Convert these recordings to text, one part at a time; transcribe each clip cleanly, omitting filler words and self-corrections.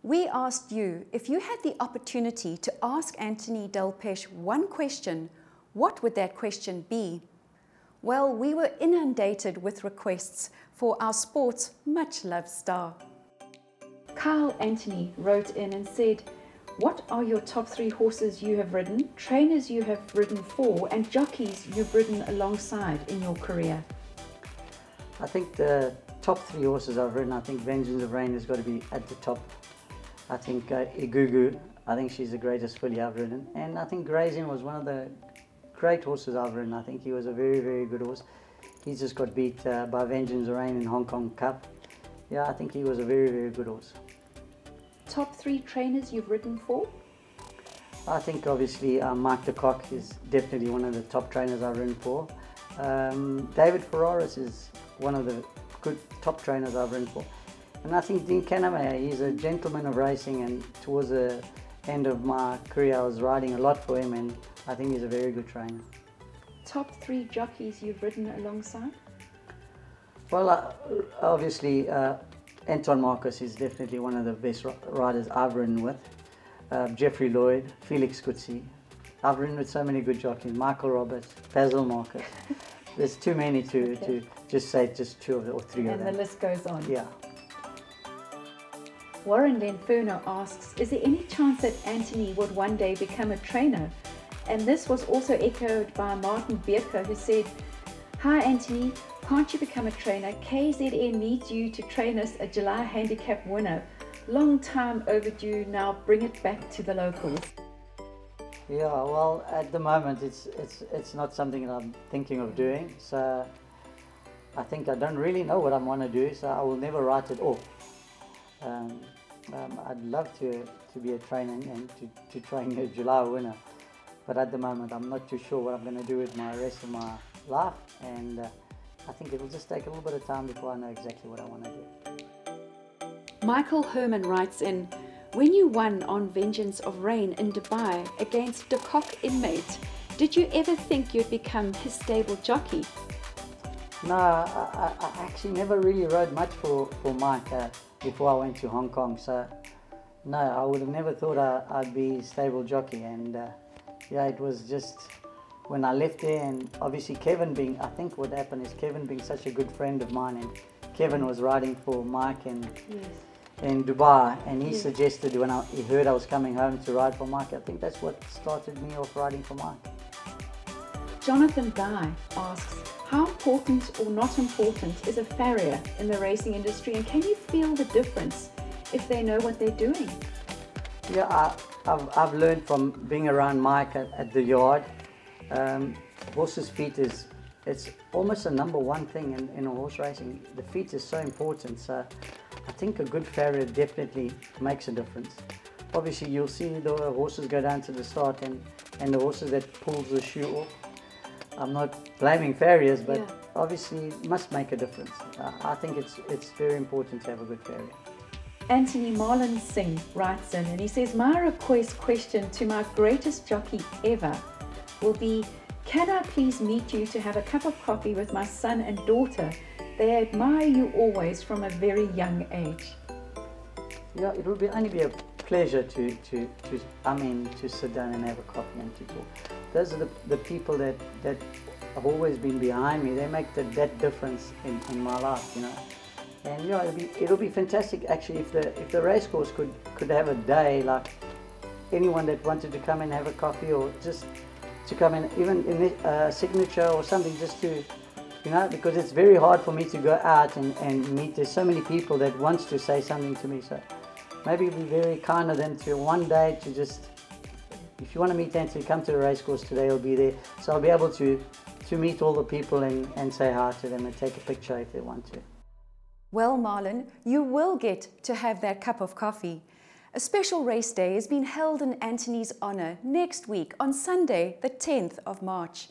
We asked you if you had the opportunity to ask Antony Delpech one question, what would that question be? Well, we were inundated with requests for our sport's much-loved star. Kyle Antony wrote in and said, what are your top 3 horses you have ridden, trainers you have ridden for, and jockeys you've ridden alongside in your career? I think the top 3 horses I've ridden, I think Vengeance of Rain has got to be at the top. I think Igugu, I think she's the greatest filly I've ridden. And I think Grazing was one of the great horses I've ridden. I think he was a very, very good horse. He just got beat by Vengeance of Rain in Hong Kong Cup. Yeah, I think he was a very, very good horse. Top 3 trainers you've ridden for? I think obviously Mike de Kock is definitely one of the top trainers I've ridden for. David Ferraris is one of the good top trainers I've ridden for. And I think Dean Caname, he's a gentleman of racing, and towards the end of my career I was riding a lot for him, and I think he's a very good trainer. Top 3 jockeys you've ridden alongside? Well, obviously Anton Marcus is definitely one of the best riders I've ridden with. Jeffrey Lloyd, Felix Kutsi. I've ridden with so many good jockeys, Michael Roberts, Basil Marcus. There's too many to just say just 2 or 3 of them. And the list goes on. Yeah. Warren Lenferno asks, is there any chance that Antony would one day become a trainer? And this was also echoed by Martin Bierker, who said, hi Antony, can't you become a trainer? KZN needs you to train us a July handicap winner. Long time overdue, now bring it back to the locals. Yeah, well, at the moment it's not something that I'm thinking of doing, so I think I don't really know what I want to do, so I will never write it off. I'd love to be a trainer and to train a July winner, but at the moment I'm not too sure what I'm going to do with my rest of my life, and I think it will just take a little bit of time before I know exactly what I want to do. Michael Herman writes in, when you won on Vengeance of Rain in Dubai against De Kock inmate, did you ever think you'd become his stable jockey? No, I actually never really rode much for Mike before I went to Hong Kong, so no, I would have never thought I'd be stable jockey. And yeah, it was just when I left there, and obviously Kevin being, I think what happened is Kevin being such a good friend of mine, and Kevin was riding for Mike in Dubai, and he suggested when he heard I was coming home to ride for Mike. I think that's what started me off riding for Mike. Jonathan Guy asks, how important or not important is a farrier in the racing industry, and can you feel the difference if they know what they're doing? Yeah, I've learned from being around Mike at the yard. Horses' feet it's almost the #1 thing in a horse racing. The feet is so important, so I think a good farrier definitely makes a difference. Obviously you'll see the horses go down to the start and the horses that pulls the shoe off. I'm not blaming farriers, but obviously it must make a difference. I think it's very important to have a good farrier. Anthony Marlon Singh writes in and he says, my request question to my greatest jockey ever will be, can I please meet you to have a cup of coffee with my son and daughter? They admire you always from a very young age. Yeah, it will only be a pleasure to sit down and have a coffee and to talk. Those are the people that have always been behind me. They make that difference in my life, you know. And yeah, it'll be fantastic actually if the racecourse could have a day like anyone that wanted to come and have a coffee, or just to come in even in a signature or something, just to, you know, because it's very hard for me to go out and meet. There's so many people that wants to say something to me, so maybe it'll be very kind of them to one day to just, if you want to meet Antony, come to the racecourse today, he'll be there. So I'll be able to meet all the people and say hi to them and take a picture if they want to. Well, Marlon, you will get to have that cup of coffee. A special race day is being held in Antony's honour next week on Sunday, the 10th of March.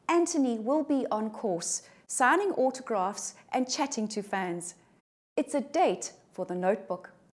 Antony will be on course, signing autographs and chatting to fans. It's a date for the notebook.